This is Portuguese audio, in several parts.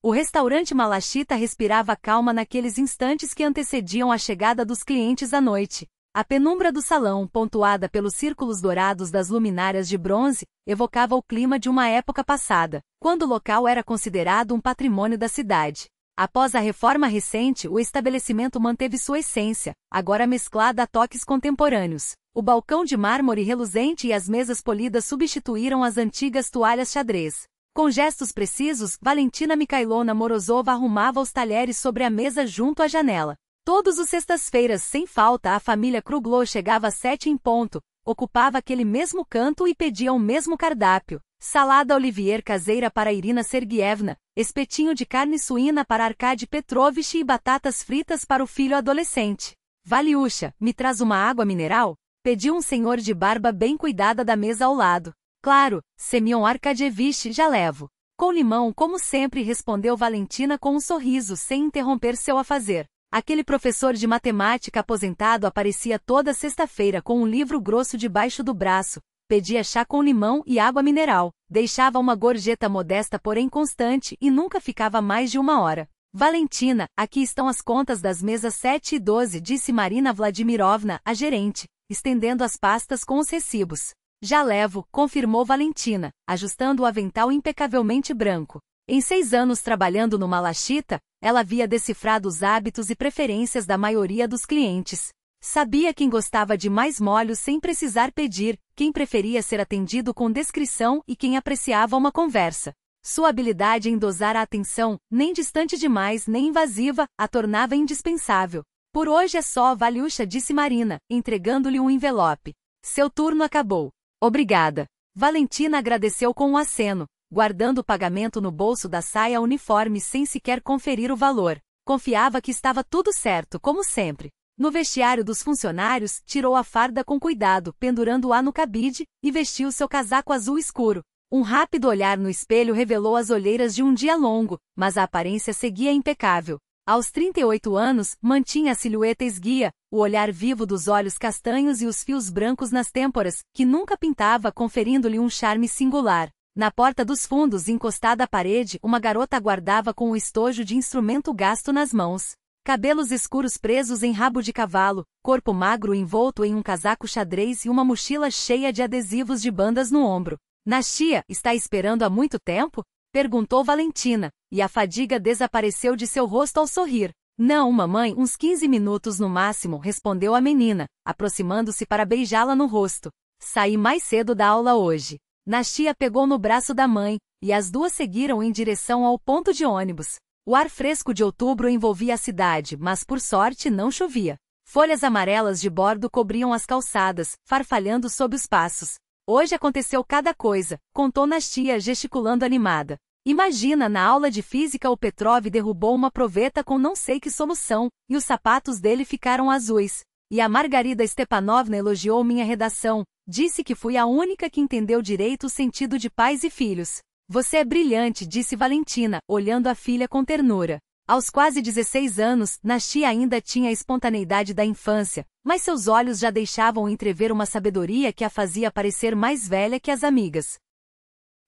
O restaurante Malachita respirava calma naqueles instantes que antecediam a chegada dos clientes à noite. A penumbra do salão, pontuada pelos círculos dourados das luminárias de bronze, evocava o clima de uma época passada, quando o local era considerado um patrimônio da cidade. Após a reforma recente, o estabelecimento manteve sua essência, agora mesclada a toques contemporâneos. O balcão de mármore reluzente e as mesas polidas substituíram as antigas toalhas xadrez. Com gestos precisos, Valentina Mikhailovna Morozova arrumava os talheres sobre a mesa junto à janela. Todos os sextas-feiras, sem falta, a família Kruglow chegava às 7 em ponto, ocupava aquele mesmo canto e pedia o mesmo cardápio. Salada Olivier caseira para Irina Sergievna, espetinho de carne suína para Arkady Petrovich e batatas fritas para o filho adolescente. Valiusha, me traz uma água mineral? Pediu um senhor de barba bem cuidada da mesa ao lado. Claro, Semyon Arkadievich, já levo. Com limão, como sempre, respondeu Valentina com um sorriso sem interromper seu afazer. Aquele professor de matemática aposentado aparecia toda sexta-feira com um livro grosso debaixo do braço, pedia chá com limão e água mineral, deixava uma gorjeta modesta porém constante e nunca ficava mais de 1 hora. Valentina, aqui estão as contas das mesas 7 e 12, disse Marina Vladimirovna, a gerente, estendendo as pastas com os recibos. Já levo, confirmou Valentina, ajustando o avental impecavelmente branco. Em 6 anos trabalhando no Malachita, ela havia decifrado os hábitos e preferências da maioria dos clientes. Sabia quem gostava de mais molhos sem precisar pedir, quem preferia ser atendido com descrição e quem apreciava uma conversa. Sua habilidade em dosar a atenção, nem distante demais nem invasiva, a tornava indispensável. Por hoje é só, Valiusha, disse Marina, entregando-lhe um envelope. Seu turno acabou. Obrigada. Valentina agradeceu com um aceno, guardando o pagamento no bolso da saia uniforme sem sequer conferir o valor. Confiava que estava tudo certo, como sempre. No vestiário dos funcionários, tirou a farda com cuidado, pendurando-a no cabide, e vestiu seu casaco azul escuro. Um rápido olhar no espelho revelou as olheiras de um dia longo, mas a aparência seguia impecável. Aos 38 anos, mantinha a silhueta esguia, o olhar vivo dos olhos castanhos e os fios brancos nas têmporas, que nunca pintava, conferindo-lhe um charme singular. Na porta dos fundos, encostada à parede, uma garota aguardava com um estojo de instrumento gasto nas mãos. Cabelos escuros presos em rabo de cavalo, corpo magro envolto em um casaco xadrez e uma mochila cheia de adesivos de bandas no ombro. Nastia, está esperando há muito tempo? Perguntou Valentina, e a fadiga desapareceu de seu rosto ao sorrir. Não, mamãe, uns 15 minutos no máximo, respondeu a menina, aproximando-se para beijá-la no rosto. Saí mais cedo da aula hoje. Nastia pegou no braço da mãe, e as duas seguiram em direção ao ponto de ônibus. O ar fresco de outubro envolvia a cidade, mas por sorte não chovia. Folhas amarelas de bordo cobriam as calçadas, farfalhando sob os passos. Hoje aconteceu cada coisa, contou Nastia gesticulando animada. Imagina, na aula de física o Petrov derrubou uma proveta com não sei que solução, e os sapatos dele ficaram azuis. E a Margarida Stepanovna elogiou minha redação, disse que fui a única que entendeu direito o sentido de pais e filhos. Você é brilhante, disse Valentina, olhando a filha com ternura. Aos quase 16 anos, Nastia ainda tinha a espontaneidade da infância, mas seus olhos já deixavam entrever uma sabedoria que a fazia parecer mais velha que as amigas.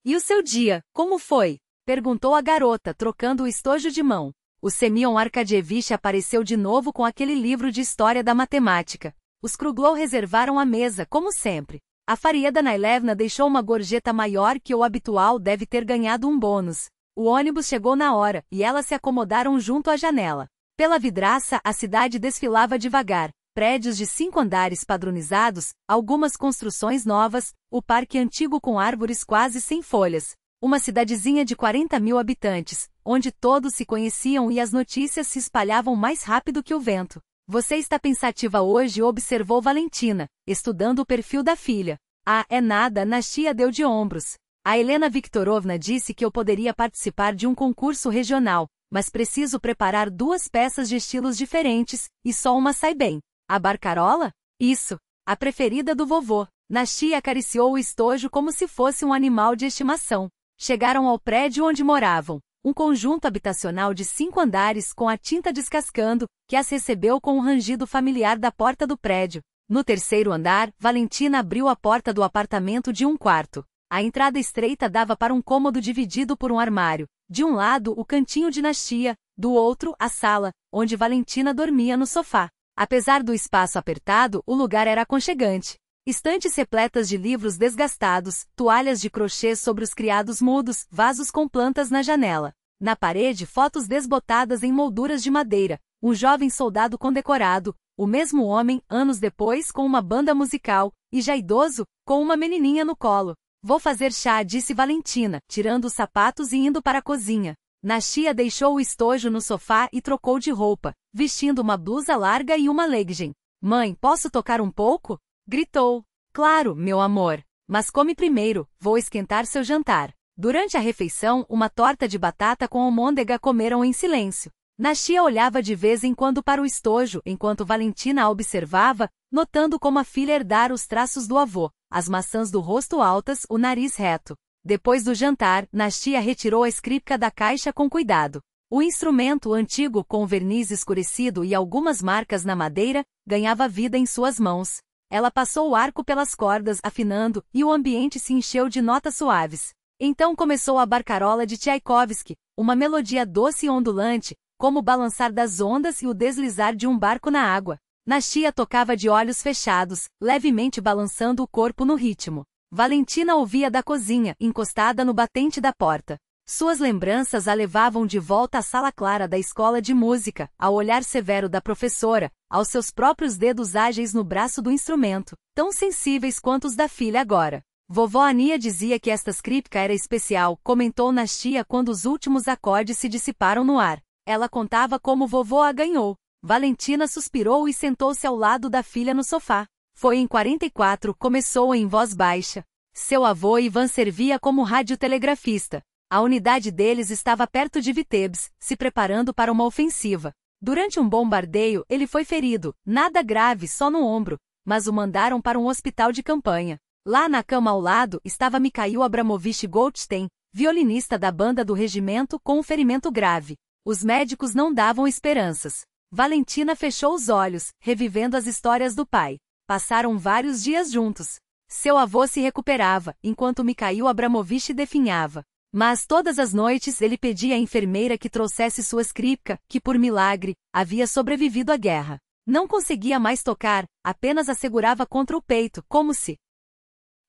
E o seu dia, como foi? Perguntou a garota, trocando o estojo de mão. O Semyon Arkadievich apareceu de novo com aquele livro de história da matemática. Os Kruglow reservaram a mesa, como sempre. A Faria Danailevna deixou uma gorjeta maior que o habitual, deve ter ganhado um bônus. O ônibus chegou na hora, e elas se acomodaram junto à janela. Pela vidraça, a cidade desfilava devagar. Prédios de 5 andares padronizados, algumas construções novas, o parque antigo com árvores quase sem folhas. Uma cidadezinha de 40.000 habitantes, onde todos se conheciam e as notícias se espalhavam mais rápido que o vento. Você está pensativa hoje, observou Valentina, estudando o perfil da filha. Ah, é nada, Nastia deu de ombros. A Helena Viktorovna disse que eu poderia participar de um concurso regional, mas preciso preparar 2 peças de estilos diferentes, e só uma sai bem. A barcarola? Isso. A preferida do vovô. Nastia acariciou o estojo como se fosse um animal de estimação. Chegaram ao prédio onde moravam. Um conjunto habitacional de 5 andares com a tinta descascando, que as recebeu com um rangido familiar da porta do prédio. No 3º andar, Valentina abriu a porta do apartamento de um quarto. A entrada estreita dava para um cômodo dividido por um armário. De um lado, o cantinho de Nastia, do outro, a sala, onde Valentina dormia no sofá. Apesar do espaço apertado, o lugar era aconchegante. Estantes repletas de livros desgastados, toalhas de crochê sobre os criados mudos, vasos com plantas na janela. Na parede, fotos desbotadas em molduras de madeira, um jovem soldado condecorado, o mesmo homem, anos depois, com uma banda musical, e já idoso, com uma menininha no colo. Vou fazer chá, disse Valentina, tirando os sapatos e indo para a cozinha. Nastia deixou o estojo no sofá e trocou de roupa, vestindo uma blusa larga e uma legging. Mãe, posso tocar um pouco? Gritou. Claro, meu amor. Mas come primeiro, vou esquentar seu jantar. Durante a refeição, uma torta de batata com almôndega comeram em silêncio. Nastia olhava de vez em quando para o estojo, enquanto Valentina a observava, notando como a filha herdara os traços do avô, as maçãs do rosto altas, o nariz reto. Depois do jantar, Nastia retirou a escripca da caixa com cuidado. O instrumento, antigo com verniz escurecido e algumas marcas na madeira, ganhava vida em suas mãos. Ela passou o arco pelas cordas, afinando, e o ambiente se encheu de notas suaves. Então começou a barcarola de Tchaikovsky, uma melodia doce e ondulante, como o balançar das ondas e o deslizar de um barco na água. Nastia tocava de olhos fechados, levemente balançando o corpo no ritmo. Valentina ouvia da cozinha, encostada no batente da porta. Suas lembranças a levavam de volta à sala clara da escola de música, ao olhar severo da professora, aos seus próprios dedos ágeis no braço do instrumento, tão sensíveis quanto os da filha agora. Vovó Ania dizia que esta scriptka era especial, comentou Nastia quando os últimos acordes se dissiparam no ar. Ela contava como vovô a ganhou. Valentina suspirou e sentou-se ao lado da filha no sofá. Foi em 44, começou em voz baixa. Seu avô Ivan servia como radiotelegrafista. A unidade deles estava perto de Vitebsk, se preparando para uma ofensiva. Durante um bombardeio, ele foi ferido, nada grave, só no ombro, mas o mandaram para um hospital de campanha. Lá na cama ao lado estava Mikhail Abramovich Goldstein, violinista da banda do regimento com um ferimento grave. Os médicos não davam esperanças. Valentina fechou os olhos, revivendo as histórias do pai. Passaram vários dias juntos. Seu avô se recuperava, enquanto Mikhail Abramovich definhava. Mas todas as noites ele pedia à enfermeira que trouxesse sua scriptka, que por milagre, havia sobrevivido à guerra. Não conseguia mais tocar, apenas a segurava contra o peito, como se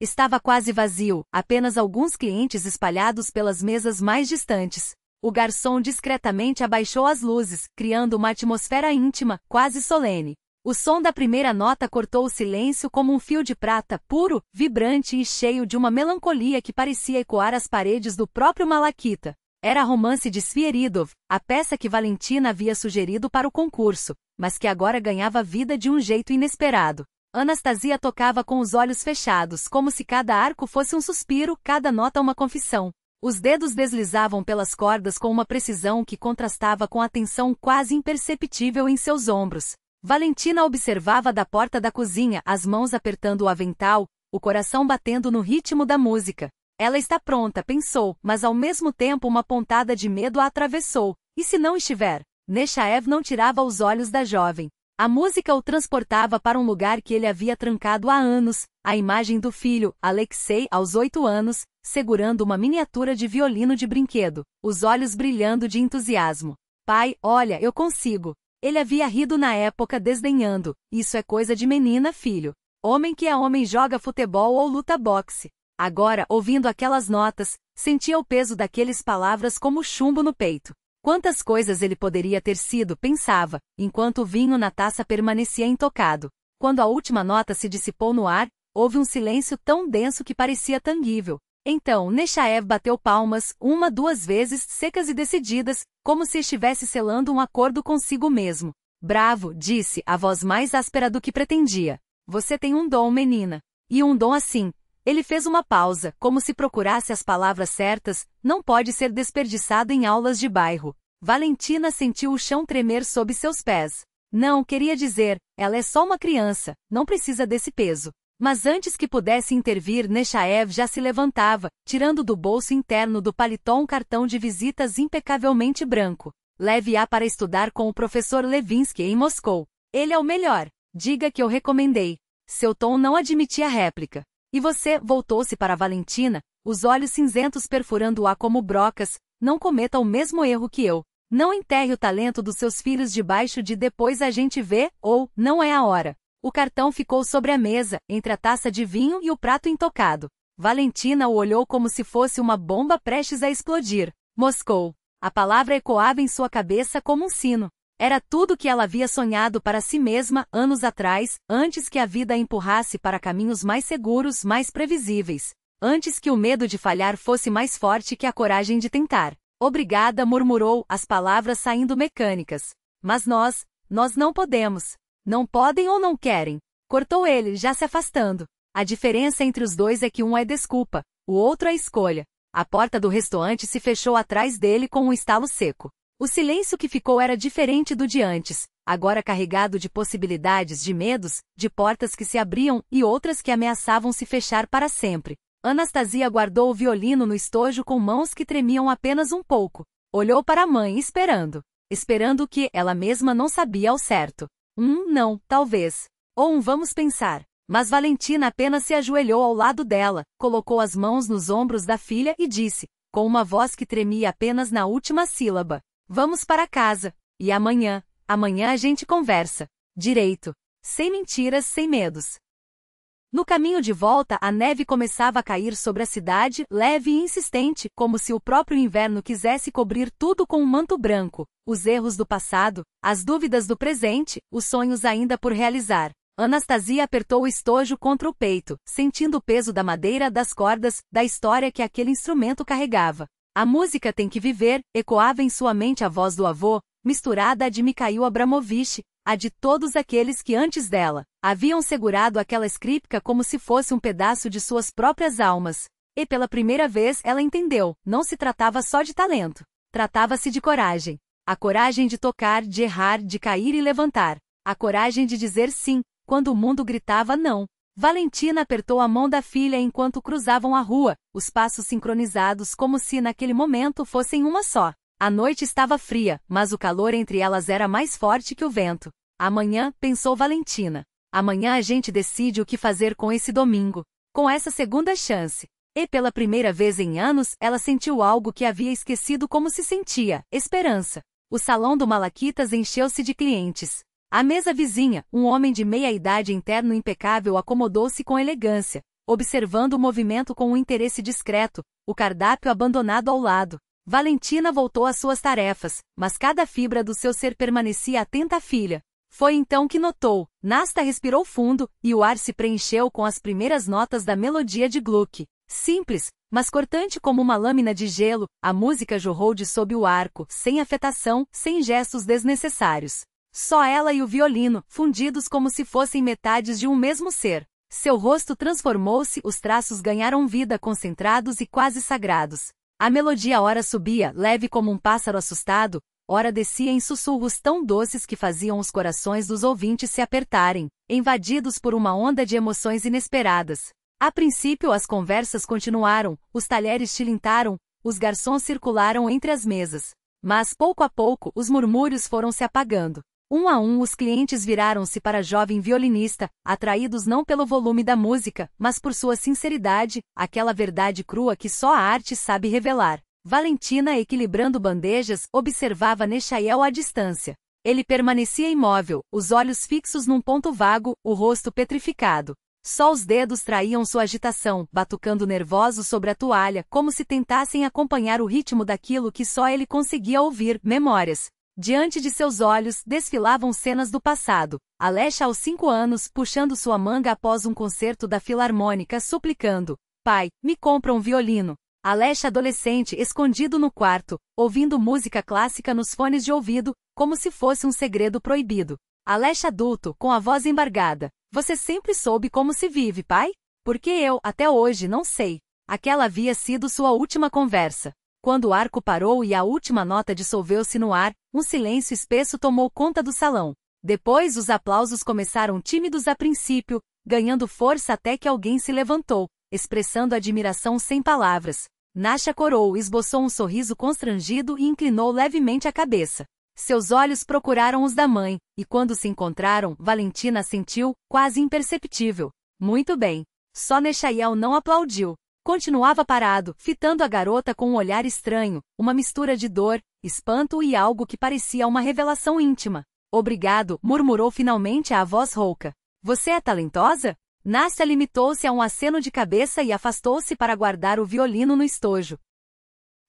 estava quase vazio, apenas alguns clientes espalhados pelas mesas mais distantes. O garçom discretamente abaixou as luzes, criando uma atmosfera íntima, quase solene. O som da primeira nota cortou o silêncio como um fio de prata, puro, vibrante e cheio de uma melancolia que parecia ecoar as paredes do próprio Malaquita. Era Romance de Sviridov, a peça que Valentina havia sugerido para o concurso, mas que agora ganhava vida de um jeito inesperado. Anastasia tocava com os olhos fechados, como se cada arco fosse um suspiro, cada nota uma confissão. Os dedos deslizavam pelas cordas com uma precisão que contrastava com a tensão quase imperceptível em seus ombros. Valentina observava da porta da cozinha, as mãos apertando o avental, o coração batendo no ritmo da música. Ela está pronta, pensou, mas ao mesmo tempo uma pontada de medo a atravessou. E se não estiver? Nechaev não tirava os olhos da jovem. A música o transportava para um lugar que ele havia trancado há anos, a imagem do filho, Alexei, aos 8 anos, segurando uma miniatura de violino de brinquedo, os olhos brilhando de entusiasmo. Pai, olha, eu consigo. Ele havia rido na época desdenhando, isso é coisa de menina, filho. Homem que é homem joga futebol ou luta boxe. Agora, ouvindo aquelas notas, sentia o peso daquelas palavras como chumbo no peito. Quantas coisas ele poderia ter sido, pensava, enquanto o vinho na taça permanecia intocado. Quando a última nota se dissipou no ar, houve um silêncio tão denso que parecia tangível. Então, Nechaev bateu palmas, 1, 2 vezes, secas e decididas, como se estivesse selando um acordo consigo mesmo. Bravo, disse, a voz mais áspera do que pretendia. Você tem um dom, menina. E um dom assim. Ele fez uma pausa, como se procurasse as palavras certas, não pode ser desperdiçado em aulas de bairro. Valentina sentiu o chão tremer sob seus pés. Não, queria dizer, ela é só uma criança, não precisa desse peso. Mas antes que pudesse intervir, Nechaev já se levantava, tirando do bolso interno do paletó um cartão de visitas impecavelmente branco. Leve-a para estudar com o professor Levinsky em Moscou. Ele é o melhor. Diga que eu recomendei. Seu tom não admitia réplica. E você, voltou-se para Valentina, os olhos cinzentos perfurando-a como brocas, não cometa o mesmo erro que eu. Não enterre o talento dos seus filhos debaixo de depois a gente vê, ou, não é a hora. O cartão ficou sobre a mesa, entre a taça de vinho e o prato intocado. Valentina o olhou como se fosse uma bomba prestes a explodir. Moscou. A palavra ecoava em sua cabeça como um sino. Era tudo o que ela havia sonhado para si mesma anos atrás, antes que a vida a empurrasse para caminhos mais seguros, mais previsíveis. Antes que o medo de falhar fosse mais forte que a coragem de tentar. Obrigada, murmurou, as palavras saindo mecânicas. Mas nós não podemos. Não podem ou não querem. Cortou ele, já se afastando. A diferença entre os dois é que um é desculpa, o outro é escolha. A porta do restaurante se fechou atrás dele com um estalo seco. O silêncio que ficou era diferente do de antes, agora carregado de possibilidades, de medos, de portas que se abriam e outras que ameaçavam se fechar para sempre. Anastasia guardou o violino no estojo com mãos que tremiam apenas um pouco. Olhou para a mãe esperando. Esperando o que ela mesma não sabia ao certo. Não, talvez. Ou vamos pensar. Mas Valentina apenas se ajoelhou ao lado dela, colocou as mãos nos ombros da filha e disse, com uma voz que tremia apenas na última sílaba: vamos para casa. E amanhã a gente conversa. Direito. Sem mentiras, sem medos. No caminho de volta, a neve começava a cair sobre a cidade, leve e insistente, como se o próprio inverno quisesse cobrir tudo com um manto branco. Os erros do passado, as dúvidas do presente, os sonhos ainda por realizar. Anastasia apertou o estojo contra o peito, sentindo o peso da madeira, das cordas, da história que aquele instrumento carregava. A música tem que viver, ecoava em sua mente a voz do avô, misturada à de Mikhail Abramovich, a de todos aqueles que antes dela haviam segurado aquela escripka como se fosse um pedaço de suas próprias almas. E pela primeira vez ela entendeu, não se tratava só de talento. Tratava-se de coragem. A coragem de tocar, de errar, de cair e levantar. A coragem de dizer sim, quando o mundo gritava não. Valentina apertou a mão da filha enquanto cruzavam a rua, os passos sincronizados como se naquele momento fossem uma só. A noite estava fria, mas o calor entre elas era mais forte que o vento. Amanhã, pensou Valentina. Amanhã a gente decide o que fazer com esse domingo. Com essa segunda chance. E pela primeira vez em anos, ela sentiu algo que havia esquecido como se sentia: esperança. O salão do Malaquitas encheu-se de clientes. À mesa vizinha, um homem de meia-idade em terno impecável acomodou-se com elegância, observando o movimento com um interesse discreto, o cardápio abandonado ao lado. Valentina voltou às suas tarefas, mas cada fibra do seu ser permanecia atenta à filha. Foi então que notou. Nasta respirou fundo, e o ar se preencheu com as primeiras notas da melodia de Gluck. Simples, mas cortante como uma lâmina de gelo, a música jorrou de sob o arco, sem afetação, sem gestos desnecessários. Só ela e o violino, fundidos como se fossem metades de um mesmo ser. Seu rosto transformou-se, os traços ganharam vida, concentrados e quase sagrados. A melodia ora subia, leve como um pássaro assustado, ora descia em sussurros tão doces que faziam os corações dos ouvintes se apertarem, invadidos por uma onda de emoções inesperadas. A princípio as conversas continuaram, os talheres tilintaram, os garçons circularam entre as mesas. Mas pouco a pouco os murmúrios foram se apagando. Um a um os clientes viraram-se para a jovem violinista, atraídos não pelo volume da música, mas por sua sinceridade, aquela verdade crua que só a arte sabe revelar. Valentina, equilibrando bandejas, observava Nechael à distância. Ele permanecia imóvel, os olhos fixos num ponto vago, o rosto petrificado. Só os dedos traíam sua agitação, batucando nervosos sobre a toalha, como se tentassem acompanhar o ritmo daquilo que só ele conseguia ouvir, memórias. Diante de seus olhos, desfilavam cenas do passado. Alexa aos 5 anos, puxando sua manga após um concerto da Filarmônica, suplicando: pai, me compra um violino. Alexa adolescente, escondido no quarto, ouvindo música clássica nos fones de ouvido, como se fosse um segredo proibido. Alexa adulto, com a voz embargada: você sempre soube como se vive, pai? Porque eu, até hoje, não sei. Aquela havia sido sua última conversa. Quando o arco parou e a última nota dissolveu-se no ar, um silêncio espesso tomou conta do salão. Depois os aplausos começaram tímidos a princípio, ganhando força até que alguém se levantou, expressando admiração sem palavras. Nasha corou, esboçou um sorriso constrangido e inclinou levemente a cabeça. Seus olhos procuraram os da mãe, e quando se encontraram, Valentina assentiu, quase imperceptível. Muito bem. Só Nechael não aplaudiu. Continuava parado, fitando a garota com um olhar estranho, uma mistura de dor, espanto e algo que parecia uma revelação íntima. Obrigado, murmurou finalmente a voz rouca. Você é talentosa? Nastya limitou-se a um aceno de cabeça e afastou-se para guardar o violino no estojo.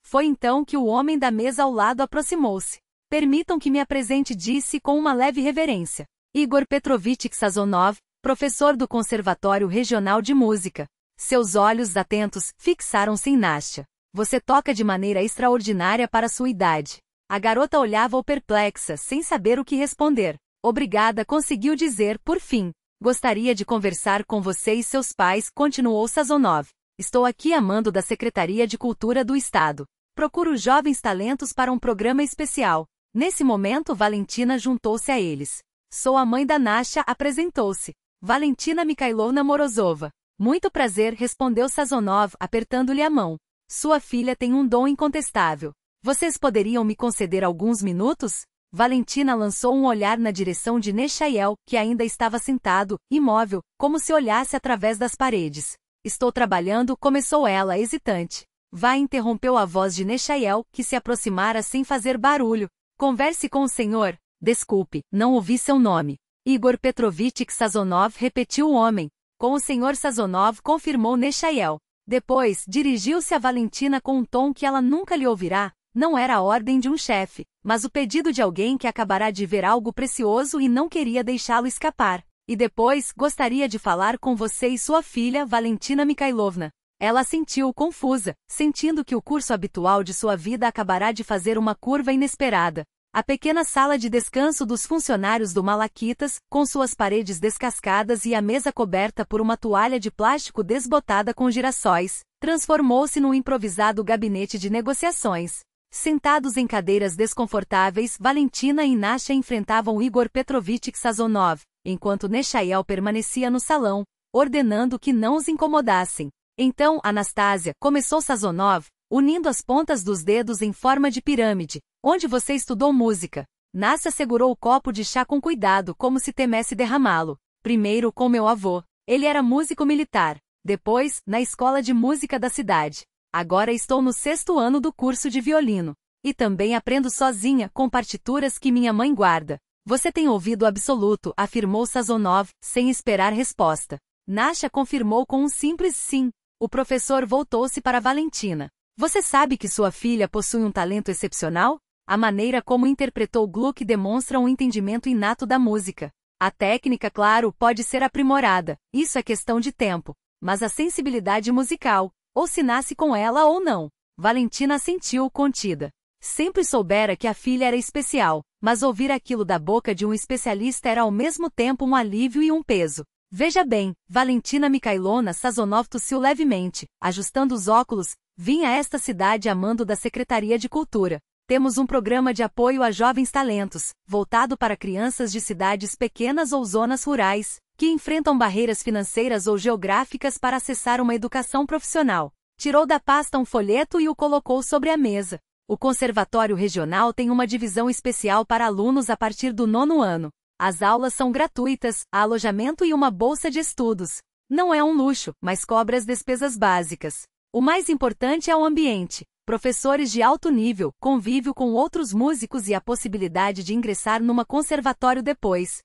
Foi então que o homem da mesa ao lado aproximou-se. Permitam que me apresente, disse com uma leve reverência. Igor Petrovich Sazonov, professor do Conservatório Regional de Música. Seus olhos atentos fixaram-se em Nastya. Você toca de maneira extraordinária para sua idade. A garota olhava-o perplexa, sem saber o que responder. Obrigada, conseguiu dizer, por fim. Gostaria de conversar com você e seus pais, continuou Sazonov. Estou aqui a mando da Secretaria de Cultura do Estado. Procuro jovens talentos para um programa especial. Nesse momento, Valentina juntou-se a eles. Sou a mãe da Nastya, apresentou-se. Valentina Mikhailovna Morozova. Muito prazer, respondeu Sazonov, apertando-lhe a mão. Sua filha tem um dom incontestável. Vocês poderiam me conceder alguns minutos? Valentina lançou um olhar na direção de Nechael, que ainda estava sentado, imóvel, como se olhasse através das paredes. Estou trabalhando, começou ela, hesitante. Vá, interrompeu a voz de Nechael, que se aproximara sem fazer barulho. Converse com o senhor. Desculpe, não ouvi seu nome. Igor Petrovich Sazonov, repetiu o homem. Com o senhor Sazonov, confirmou Nechael. Depois, dirigiu-se a Valentina com um tom que ela nunca lhe ouvirá. Não era a ordem de um chefe, mas o pedido de alguém que acabará de ver algo precioso e não queria deixá-lo escapar. E depois, gostaria de falar com você e sua filha, Valentina Mikhailovna. Ela sentiu confusa, sentindo que o curso habitual de sua vida acabará de fazer uma curva inesperada. A pequena sala de descanso dos funcionários do Malaquitas, com suas paredes descascadas e a mesa coberta por uma toalha de plástico desbotada com girassóis, transformou-se num improvisado gabinete de negociações. Sentados em cadeiras desconfortáveis, Valentina e Nastya enfrentavam Igor Petrovich Sazonov, enquanto Nechael permanecia no salão, ordenando que não os incomodassem. Então, Anastasia, começou Sazonov, unindo as pontas dos dedos em forma de pirâmide. Onde você estudou música? Nastya segurou o copo de chá com cuidado, como se temesse derramá-lo. Primeiro com meu avô. Ele era músico militar. Depois, na escola de música da cidade. Agora estou no 6º ano do curso de violino. E também aprendo sozinha, com partituras que minha mãe guarda. Você tem ouvido absoluto, afirmou Sazonov, sem esperar resposta. Nastya confirmou com um simples sim. O professor voltou-se para Valentina. Você sabe que sua filha possui um talento excepcional? A maneira como interpretou Gluck demonstra um entendimento inato da música. A técnica, claro, pode ser aprimorada, isso é questão de tempo. Mas a sensibilidade musical, ou se nasce com ela ou não. Valentina assentiu, contida. Sempre soubera que a filha era especial, mas ouvir aquilo da boca de um especialista era ao mesmo tempo um alívio e um peso. Veja bem, Valentina Mikhailovna Sazonov tossiu levemente, ajustando os óculos. Vim a esta cidade a mando da Secretaria de Cultura. Temos um programa de apoio a jovens talentos, voltado para crianças de cidades pequenas ou zonas rurais, que enfrentam barreiras financeiras ou geográficas para acessar uma educação profissional. Tirou da pasta um folheto e o colocou sobre a mesa. O Conservatório Regional tem uma divisão especial para alunos a partir do 9º ano. As aulas são gratuitas, há alojamento e uma bolsa de estudos. Não é um luxo, mas cobre as despesas básicas. O mais importante é o ambiente. Professores de alto nível, convívio com outros músicos e a possibilidade de ingressar numa conservatório depois.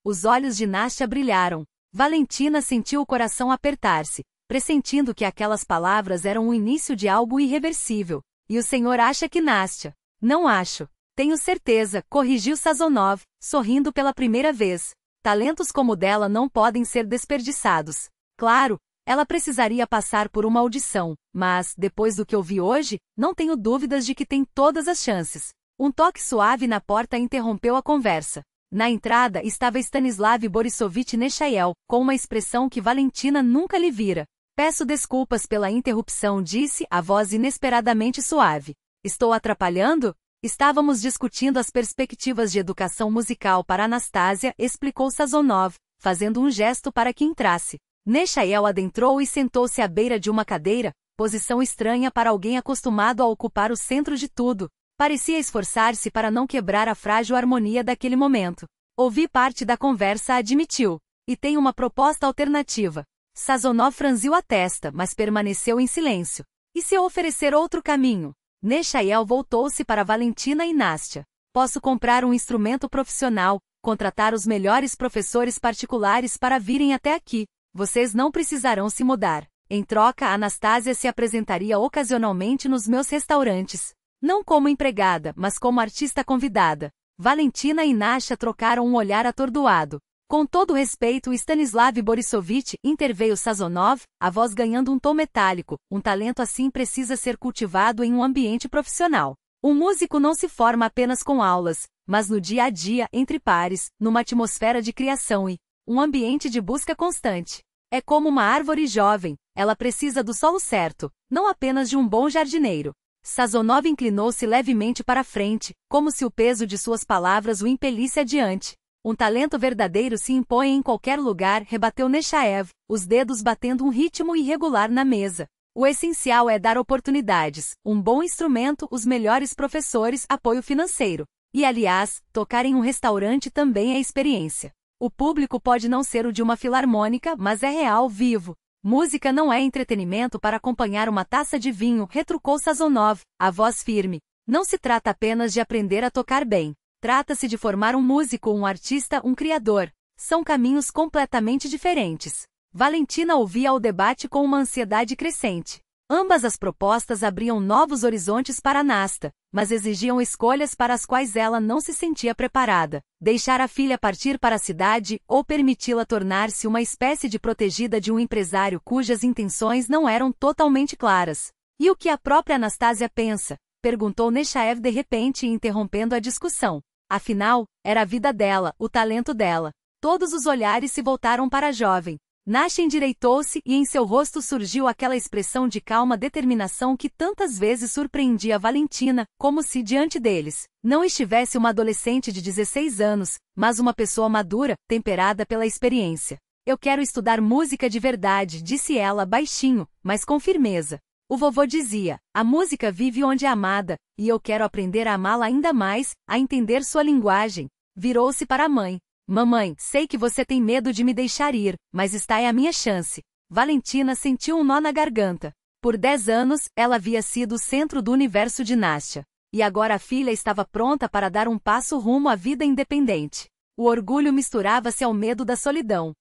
Os olhos de Nastya brilharam. Valentina sentiu o coração apertar-se, pressentindo que aquelas palavras eram o início de algo irreversível. E o senhor acha que Nastya? Não acho. Tenho certeza, corrigiu Sazonov, sorrindo pela primeira vez. Talentos como o dela não podem ser desperdiçados. Claro, ela precisaria passar por uma audição, mas, depois do que ouvi hoje, não tenho dúvidas de que tem todas as chances. Um toque suave na porta interrompeu a conversa. Na entrada estava Stanislav Borisovich Nechael, com uma expressão que Valentina nunca lhe vira. Peço desculpas pela interrupção, disse, a voz inesperadamente suave. Estou atrapalhando? Estávamos discutindo as perspectivas de educação musical para Anastasia, explicou Sazonov, fazendo um gesto para que entrasse. Nechael adentrou e sentou-se à beira de uma cadeira, posição estranha para alguém acostumado a ocupar o centro de tudo. Parecia esforçar-se para não quebrar a frágil harmonia daquele momento. Ouvi parte da conversa, admitiu. E tem uma proposta alternativa. Sazonov franziu a testa, mas permaneceu em silêncio. E se eu oferecer outro caminho? Nechael voltou-se para Valentina e Nastya. Posso comprar um instrumento profissional, contratar os melhores professores particulares para virem até aqui. Vocês não precisarão se mudar. Em troca, Anastasia se apresentaria ocasionalmente nos meus restaurantes. Não como empregada, mas como artista convidada. Valentina e Nastya trocaram um olhar atordoado. Com todo respeito, Stanislav Borisovich, interveio Sazonov, a voz ganhando um tom metálico. Um talento assim precisa ser cultivado em um ambiente profissional. Um músico não se forma apenas com aulas, mas no dia a dia, entre pares, numa atmosfera de criação e um ambiente de busca constante. É como uma árvore jovem, ela precisa do solo certo, não apenas de um bom jardineiro. Sazonov inclinou-se levemente para frente, como se o peso de suas palavras o impelisse adiante. Um talento verdadeiro se impõe em qualquer lugar, rebateu Nechaev, os dedos batendo um ritmo irregular na mesa. O essencial é dar oportunidades, um bom instrumento, os melhores professores, apoio financeiro. E aliás, tocar em um restaurante também é experiência. O público pode não ser o de uma filarmônica, mas é real, vivo. Música não é entretenimento para acompanhar uma taça de vinho, retrucou Sazonov, a voz firme. Não se trata apenas de aprender a tocar bem. Trata-se de formar um músico, um artista, um criador. São caminhos completamente diferentes. Valentina ouvia o debate com uma ansiedade crescente. Ambas as propostas abriam novos horizontes para Nastya, mas exigiam escolhas para as quais ela não se sentia preparada. Deixar a filha partir para a cidade, ou permiti-la tornar-se uma espécie de protegida de um empresário cujas intenções não eram totalmente claras. E o que a própria Anastasia pensa? Perguntou Nechaev de repente, interrompendo a discussão. Afinal, era a vida dela, o talento dela. Todos os olhares se voltaram para a jovem. Nastya endireitou-se e em seu rosto surgiu aquela expressão de calma determinação que tantas vezes surpreendia Valentina, como se diante deles não estivesse uma adolescente de 16 anos, mas uma pessoa madura, temperada pela experiência. Eu quero estudar música de verdade, disse ela baixinho, mas com firmeza. O vovô dizia, a música vive onde é amada, e eu quero aprender a amá-la ainda mais, a entender sua linguagem. Virou-se para a mãe. Mamãe, sei que você tem medo de me deixar ir, mas está aí a minha chance. Valentina sentiu um nó na garganta. Por 10 anos, ela havia sido o centro do universo de Nastya. E agora a filha estava pronta para dar um passo rumo à vida independente. O orgulho misturava-se ao medo da solidão.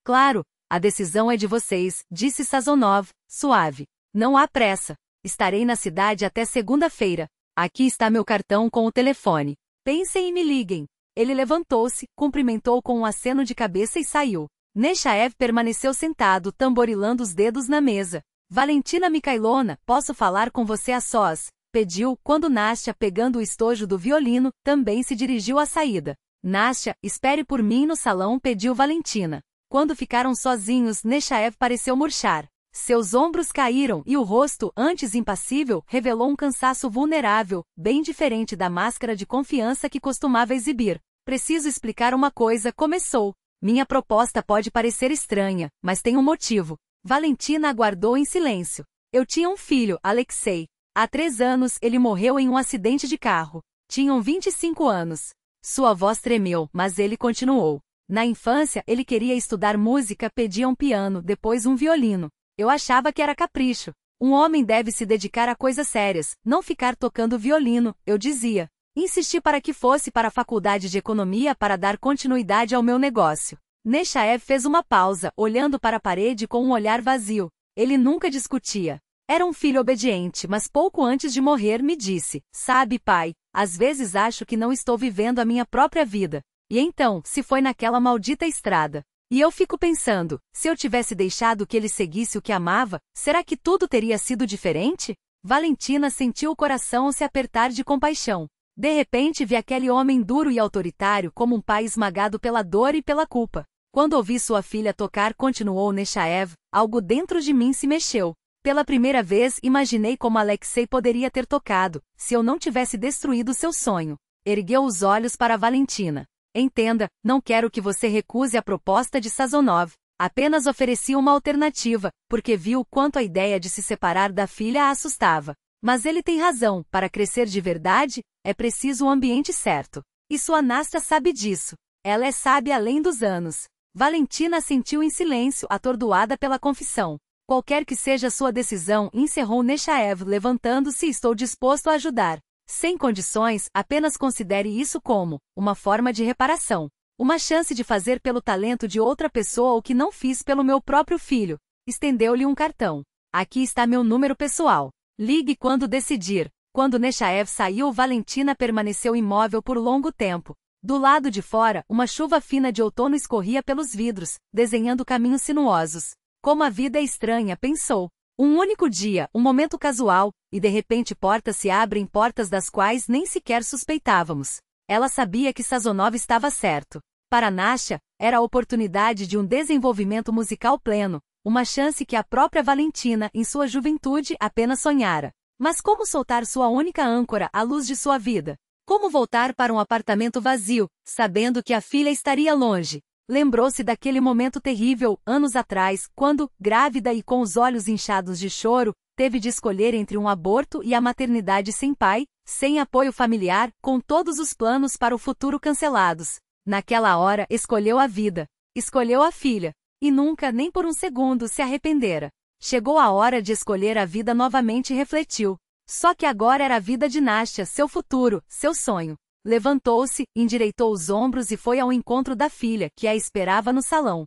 Claro, a decisão é de vocês, disse Sazonov, suave. Não há pressa. Estarei na cidade até segunda-feira. Aqui está meu cartão com o telefone. Pensem e me liguem. Ele levantou-se, cumprimentou com um aceno de cabeça e saiu. Nechaev permaneceu sentado, tamborilando os dedos na mesa. Valentina Mikhailona, posso falar com você a sós? Pediu, quando Nastya, pegando o estojo do violino, também se dirigiu à saída. Nastya, espere por mim no salão, pediu Valentina. Quando ficaram sozinhos, Nechaev pareceu murchar. Seus ombros caíram e o rosto, antes impassível, revelou um cansaço vulnerável, bem diferente da máscara de confiança que costumava exibir. Preciso explicar uma coisa, começou. Minha proposta pode parecer estranha, mas tem um motivo. Valentina aguardou em silêncio. Eu tinha um filho, Alexei. Há 3 anos, ele morreu em um acidente de carro. Tinham 25 anos. Sua voz tremeu, mas ele continuou. Na infância, ele queria estudar música, pedia um piano, depois um violino. Eu achava que era capricho. Um homem deve se dedicar a coisas sérias, não ficar tocando violino, eu dizia. Insisti para que fosse para a faculdade de economia para dar continuidade ao meu negócio. Nechaev fez uma pausa, olhando para a parede com um olhar vazio. Ele nunca discutia. Era um filho obediente, mas pouco antes de morrer me disse, sabe, pai, às vezes acho que não estou vivendo a minha própria vida. E então, se foi naquela maldita estrada. E eu fico pensando, se eu tivesse deixado que ele seguisse o que amava, será que tudo teria sido diferente? Valentina sentiu o coração se apertar de compaixão. De repente vi aquele homem duro e autoritário como um pai esmagado pela dor e pela culpa. Quando ouvi sua filha tocar, continuou Nechaev, algo dentro de mim se mexeu. Pela primeira vez imaginei como Alexei poderia ter tocado, se eu não tivesse destruído seu sonho. Ergueu os olhos para Valentina. Entenda, não quero que você recuse a proposta de Sazonov. Apenas ofereci uma alternativa, porque viu quanto a ideia de se separar da filha a assustava. Mas ele tem razão, para crescer de verdade, é preciso o ambiente certo. E sua Nastya sabe disso. Ela é sábia além dos anos. Valentina assentiu em silêncio, atordoada pela confissão. Qualquer que seja sua decisão, encerrou Nechaev, levantando-se, estou disposto a ajudar. Sem condições, apenas considere isso como uma forma de reparação. Uma chance de fazer pelo talento de outra pessoa o que não fiz pelo meu próprio filho. Estendeu-lhe um cartão. Aqui está meu número pessoal. Ligue quando decidir. Quando Nechaev saiu, Valentina permaneceu imóvel por longo tempo. Do lado de fora, uma chuva fina de outono escorria pelos vidros, desenhando caminhos sinuosos. Como a vida é estranha, pensou. Um único dia, um momento casual, e de repente portas se abrem, portas das quais nem sequer suspeitávamos. Ela sabia que Sazonov estava certo. Para Nasha, era a oportunidade de um desenvolvimento musical pleno, uma chance que a própria Valentina, em sua juventude, apenas sonhara. Mas como soltar sua única âncora, a luz de sua vida? Como voltar para um apartamento vazio, sabendo que a filha estaria longe? Lembrou-se daquele momento terrível, anos atrás, quando, grávida e com os olhos inchados de choro, teve de escolher entre um aborto e a maternidade sem pai, sem apoio familiar, com todos os planos para o futuro cancelados. Naquela hora, escolheu a vida. Escolheu a filha. E nunca, nem por um segundo, se arrependera. Chegou a hora de escolher a vida novamente e refletiu. Só que agora era a vida de Nasha, seu futuro, seu sonho. Levantou-se, endireitou os ombros e foi ao encontro da filha, que a esperava no salão.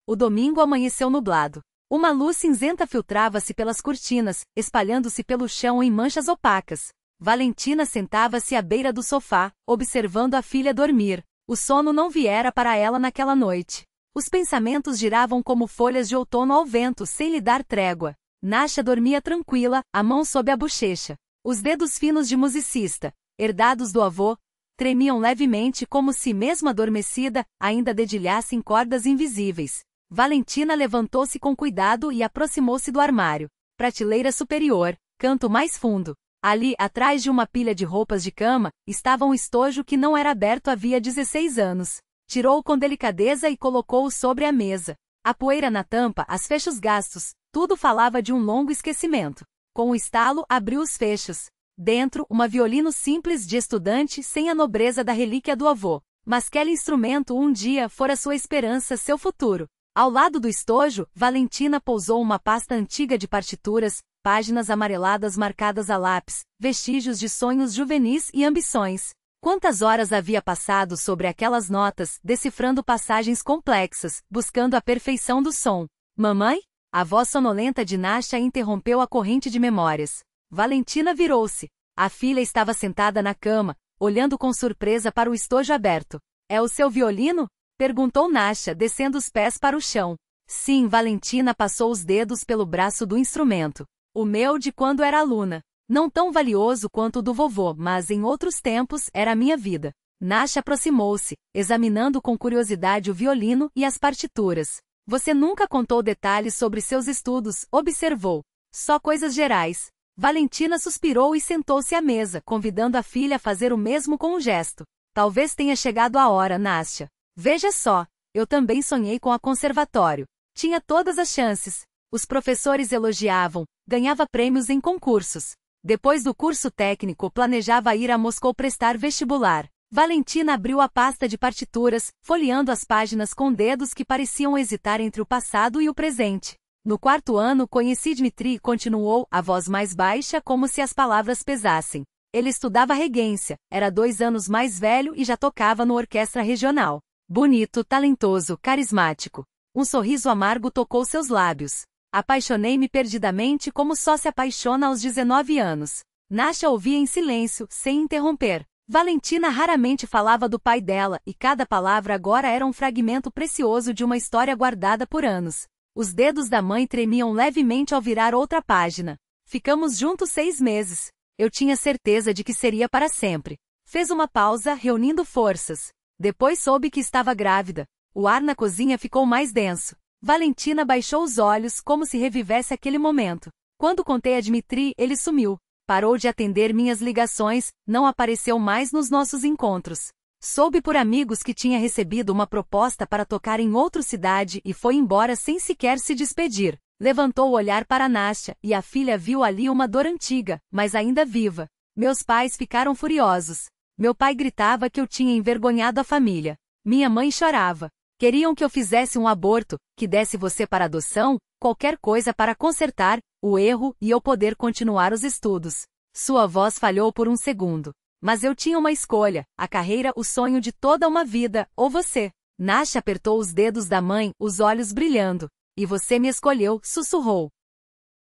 O domingo amanheceu nublado. Uma luz cinzenta filtrava-se pelas cortinas, espalhando-se pelo chão em manchas opacas. Valentina sentava-se à beira do sofá, observando a filha dormir. O sono não viera para ela naquela noite. Os pensamentos giravam como folhas de outono ao vento, sem lhe dar trégua. Nasha dormia tranquila, a mão sob a bochecha. Os dedos finos de musicista, herdados do avô, tremiam levemente como se, mesmo adormecida, ainda dedilhassem cordas invisíveis. Valentina levantou-se com cuidado e aproximou-se do armário. Prateleira superior, canto mais fundo. Ali, atrás de uma pilha de roupas de cama, estava um estojo que não era aberto havia 16 anos. Tirou-o com delicadeza e colocou-o sobre a mesa. A poeira na tampa, as fechos gastos, tudo falava de um longo esquecimento. Com um estalo, abriu os fechos. Dentro, uma violino simples de estudante sem a nobreza da relíquia do avô. Mas aquele instrumento um dia fora sua esperança, seu futuro. Ao lado do estojo, Valentina pousou uma pasta antiga de partituras, páginas amareladas marcadas a lápis, vestígios de sonhos juvenis e ambições. Quantas horas havia passado sobre aquelas notas, decifrando passagens complexas, buscando a perfeição do som. Mamãe? A voz sonolenta de Nasha interrompeu a corrente de memórias. Valentina virou-se. A filha estava sentada na cama, olhando com surpresa para o estojo aberto. É o seu violino? Perguntou Nasha, descendo os pés para o chão. Sim, Valentina passou os dedos pelo braço do instrumento. O meu de quando era aluna. Não tão valioso quanto o do vovô, mas em outros tempos era a minha vida. Nasha aproximou-se, examinando com curiosidade o violino e as partituras. Você nunca contou detalhes sobre seus estudos, observou. Só coisas gerais. Valentina suspirou e sentou-se à mesa, convidando a filha a fazer o mesmo com um gesto. Talvez tenha chegado a hora, Nasha. Veja só, eu também sonhei com a conservatório. Tinha todas as chances. Os professores elogiavam, ganhava prêmios em concursos. Depois do curso técnico, planejava ir a Moscou prestar vestibular. Valentina abriu a pasta de partituras, folheando as páginas com dedos que pareciam hesitar entre o passado e o presente. No quarto ano, conheci Dmitri, continuou, a voz mais baixa, como se as palavras pesassem. Ele estudava regência, era 2 anos mais velho e já tocava no orquestra regional. Bonito, talentoso, carismático. Um sorriso amargo tocou seus lábios. Apaixonei-me perdidamente como só se apaixona aos 19 anos. Nasha ouvia em silêncio, sem interromper. Valentina raramente falava do pai dela, e cada palavra agora era um fragmento precioso de uma história guardada por anos. Os dedos da mãe tremiam levemente ao virar outra página. Ficamos juntos 6 meses. Eu tinha certeza de que seria para sempre. Fez uma pausa, reunindo forças. Depois soube que estava grávida. O ar na cozinha ficou mais denso. Valentina baixou os olhos como se revivesse aquele momento. Quando contei a Dmitri, ele sumiu. Parou de atender minhas ligações, não apareceu mais nos nossos encontros. Soube por amigos que tinha recebido uma proposta para tocar em outra cidade e foi embora sem sequer se despedir. Levantou o olhar para Nasha, e a filha viu ali uma dor antiga, mas ainda viva. Meus pais ficaram furiosos. Meu pai gritava que eu tinha envergonhado a família. Minha mãe chorava. Queriam que eu fizesse um aborto, que desse você para adoção, qualquer coisa para consertar o erro e eu poder continuar os estudos. Sua voz falhou por um segundo. Mas eu tinha uma escolha, a carreira, o sonho de toda uma vida, ou você. Nasha apertou os dedos da mãe, os olhos brilhando. E você me escolheu, sussurrou.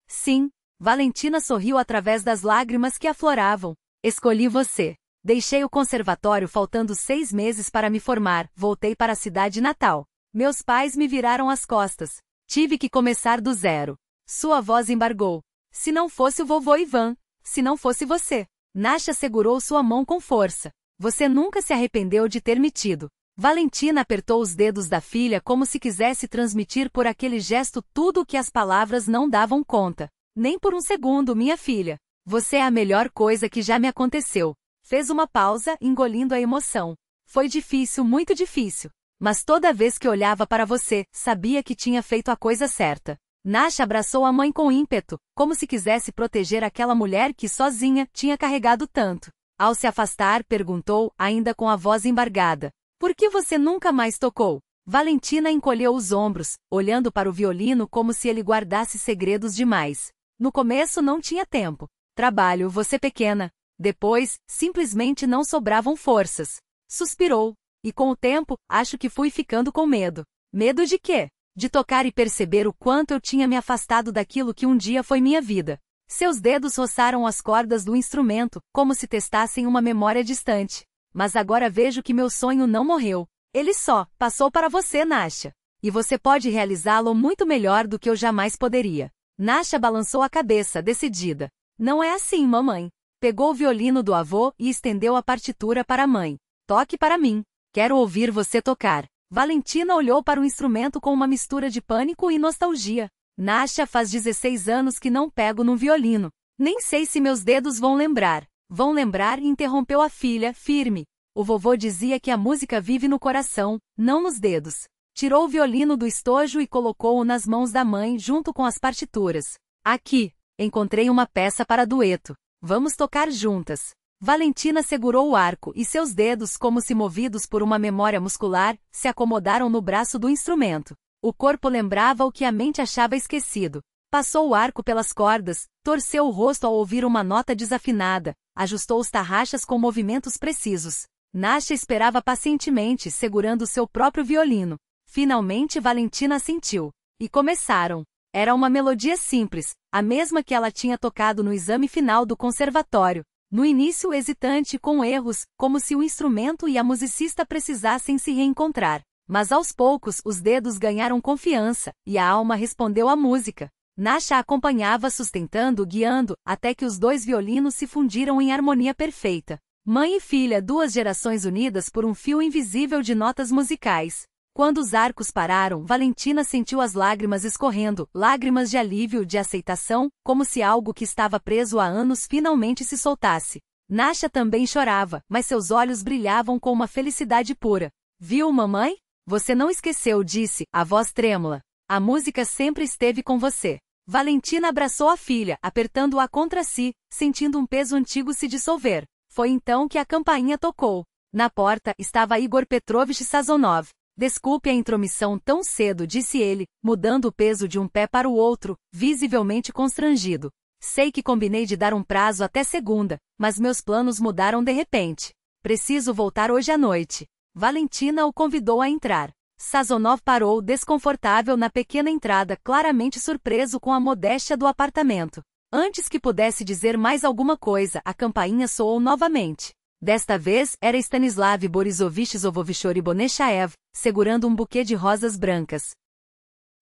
Sim. Valentina sorriu através das lágrimas que afloravam. Escolhi você. Deixei o conservatório faltando 6 meses para me formar, voltei para a cidade natal. Meus pais me viraram as costas. Tive que começar do zero. Sua voz embargou. Se não fosse o vovô Ivan, se não fosse você. Nasha segurou sua mão com força. Você nunca se arrependeu de ter me tido. Valentina apertou os dedos da filha como se quisesse transmitir por aquele gesto tudo o que as palavras não davam conta. Nem por um segundo, minha filha. Você é a melhor coisa que já me aconteceu. Fez uma pausa, engolindo a emoção. Foi difícil, muito difícil. Mas toda vez que olhava para você, sabia que tinha feito a coisa certa. Nasha abraçou a mãe com ímpeto, como se quisesse proteger aquela mulher que sozinha tinha carregado tanto. Ao se afastar, perguntou, ainda com a voz embargada. Por que você nunca mais tocou? Valentina encolheu os ombros, olhando para o violino como se ele guardasse segredos demais. No começo não tinha tempo. Trabalho, você pequena. Depois, simplesmente não sobravam forças. Suspirou. E com o tempo, acho que fui ficando com medo. Medo de quê? De tocar e perceber o quanto eu tinha me afastado daquilo que um dia foi minha vida. Seus dedos roçaram as cordas do instrumento, como se testassem uma memória distante. Mas agora vejo que meu sonho não morreu. Ele só passou para você, Nasha. E você pode realizá-lo muito melhor do que eu jamais poderia. Nasha balançou a cabeça, decidida. Não é assim, mamãe. Pegou o violino do avô e estendeu a partitura para a mãe. Toque para mim. Quero ouvir você tocar. Valentina olhou para o instrumento com uma mistura de pânico e nostalgia. Nasha, faz 16 anos que não pego num violino. Nem sei se meus dedos vão lembrar. Vão lembrar, interrompeu a filha, firme. O vovô dizia que a música vive no coração, não nos dedos. Tirou o violino do estojo e colocou-o nas mãos da mãe junto com as partituras. Aqui, encontrei uma peça para dueto. Vamos tocar juntas. Valentina segurou o arco e seus dedos, como se movidos por uma memória muscular, se acomodaram no braço do instrumento. O corpo lembrava o que a mente achava esquecido. Passou o arco pelas cordas, torceu o rosto ao ouvir uma nota desafinada, ajustou os tarraxas com movimentos precisos. Nasha esperava pacientemente, segurando seu próprio violino. Finalmente Valentina assentiu. E começaram. Era uma melodia simples, a mesma que ela tinha tocado no exame final do conservatório. No início hesitante, com erros, como se o instrumento e a musicista precisassem se reencontrar. Mas aos poucos os dedos ganharam confiança, e a alma respondeu à música. Nasha acompanhava sustentando, guiando, até que os dois violinos se fundiram em harmonia perfeita. Mãe e filha, 2 gerações unidas por um fio invisível de notas musicais. Quando os arcos pararam, Valentina sentiu as lágrimas escorrendo, lágrimas de alívio, de aceitação, como se algo que estava preso há anos finalmente se soltasse. Nasha também chorava, mas seus olhos brilhavam com uma felicidade pura. Viu, mamãe? Você não esqueceu, disse, a voz trêmula. A música sempre esteve com você. Valentina abraçou a filha, apertando-a contra si, sentindo um peso antigo se dissolver. Foi então que a campainha tocou. Na porta estava Igor Petrovich Sazonov. Desculpe a intromissão tão cedo, disse ele, mudando o peso de um pé para o outro, visivelmente constrangido. Sei que combinei de dar um prazo até segunda, mas meus planos mudaram de repente. Preciso voltar hoje à noite. Valentina o convidou a entrar. Sazonov parou desconfortável na pequena entrada, claramente surpreso com a modéstia do apartamento. Antes que pudesse dizer mais alguma coisa, a campainha soou novamente. Desta vez, era Stanislav Borisovich Zovovichoribonechaev, segurando um buquê de rosas brancas.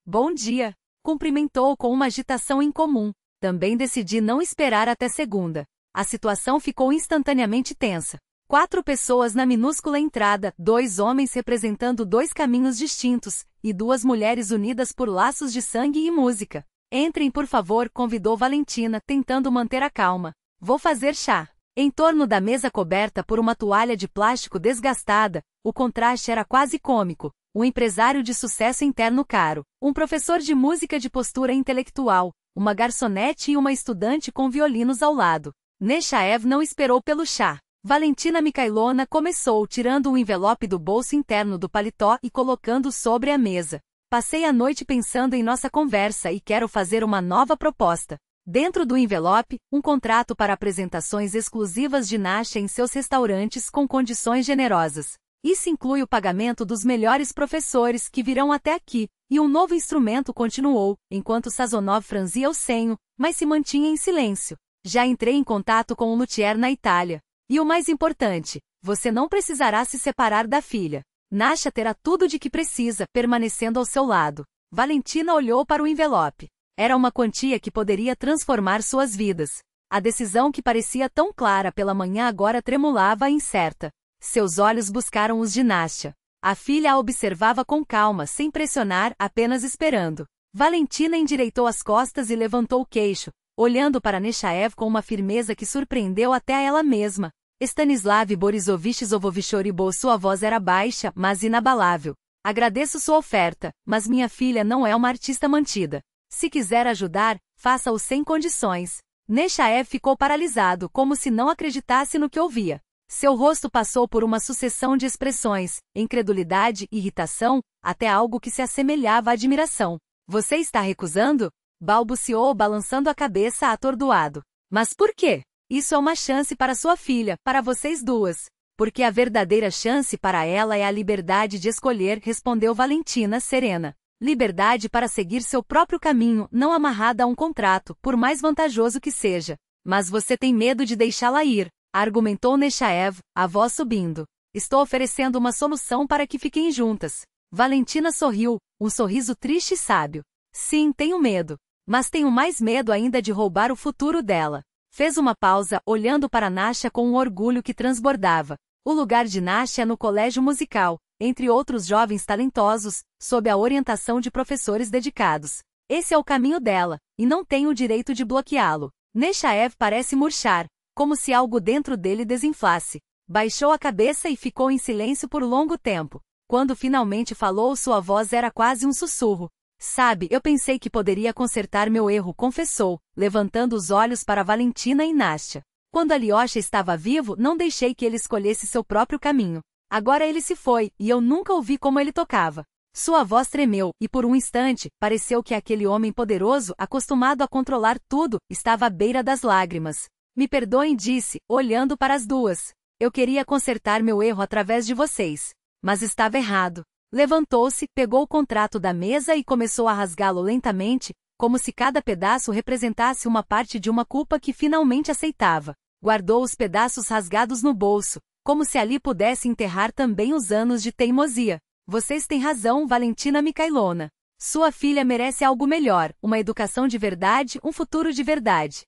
Bom dia! Cumprimentou com uma agitação incomum. Também decidi não esperar até segunda. A situação ficou instantaneamente tensa. 4 pessoas na minúscula entrada, 2 homens representando 2 caminhos distintos, e 2 mulheres unidas por laços de sangue e música. Entrem, por favor, convidou Valentina, tentando manter a calma. Vou fazer chá. Em torno da mesa coberta por uma toalha de plástico desgastada, o contraste era quase cômico. Um empresário de sucesso interno caro, um professor de música de postura intelectual, uma garçonete e uma estudante com violinos ao lado. Nechaev não esperou pelo chá. Valentina Mikhailovna começou tirando um envelope do bolso interno do paletó e colocando sobre a mesa. Passei a noite pensando em nossa conversa e quero fazer uma nova proposta. Dentro do envelope, um contrato para apresentações exclusivas de Nasha em seus restaurantes com condições generosas. Isso inclui o pagamento dos melhores professores que virão até aqui, e um novo instrumento continuou, enquanto Sazonov franzia o senho, mas se mantinha em silêncio. Já entrei em contato com o luthier na Itália. E o mais importante, você não precisará se separar da filha. Nasha terá tudo de que precisa, permanecendo ao seu lado. Valentina olhou para o envelope. Era uma quantia que poderia transformar suas vidas. A decisão que parecia tão clara pela manhã agora tremulava e incerta. Seus olhos buscaram os de Nasha. A filha a observava com calma, sem pressionar, apenas esperando. Valentina endireitou as costas e levantou o queixo, olhando para Nechaev com uma firmeza que surpreendeu até a ela mesma. Stanislav Borisovich Zovovichoribo, sua voz era baixa, mas inabalável. Agradeço sua oferta, mas minha filha não é uma artista mantida. Se quiser ajudar, faça-o sem condições. Nechaev ficou paralisado, como se não acreditasse no que ouvia. Seu rosto passou por uma sucessão de expressões, incredulidade, irritação, até algo que se assemelhava à admiração. Você está recusando? Balbuciou, balançando a cabeça atordoado. Mas por quê? Isso é uma chance para sua filha, para vocês duas. Porque a verdadeira chance para ela é a liberdade de escolher, respondeu Valentina serena. Liberdade para seguir seu próprio caminho, não amarrada a um contrato, por mais vantajoso que seja. Mas você tem medo de deixá-la ir, argumentou Nechaev, a voz subindo. Estou oferecendo uma solução para que fiquem juntas. Valentina sorriu, um sorriso triste e sábio. Sim, tenho medo. Mas tenho mais medo ainda de roubar o futuro dela. Fez uma pausa, olhando para Nasha com um orgulho que transbordava. O lugar de Nasha é no colégio musical, entre outros jovens talentosos, sob a orientação de professores dedicados. Esse é o caminho dela, e não tenho o direito de bloqueá-lo. Nechaev parece murchar, como se algo dentro dele desinflasse. Baixou a cabeça e ficou em silêncio por longo tempo. Quando finalmente falou, sua voz era quase um sussurro. Sabe, eu pensei que poderia consertar meu erro, confessou, levantando os olhos para Valentina e Nasha. Quando Alyosha estava vivo, não deixei que ele escolhesse seu próprio caminho. Agora ele se foi, e eu nunca ouvi como ele tocava. Sua voz tremeu, e por um instante, pareceu que aquele homem poderoso, acostumado a controlar tudo, estava à beira das lágrimas. Me perdoem, disse, olhando para as duas. Eu queria consertar meu erro através de vocês. Mas estava errado. Levantou-se, pegou o contrato da mesa e começou a rasgá-lo lentamente, como se cada pedaço representasse uma parte de uma culpa que finalmente aceitava. Guardou os pedaços rasgados no bolso, como se ali pudesse enterrar também os anos de teimosia. Vocês têm razão, Valentina Mikhailovna. Sua filha merece algo melhor, uma educação de verdade, um futuro de verdade.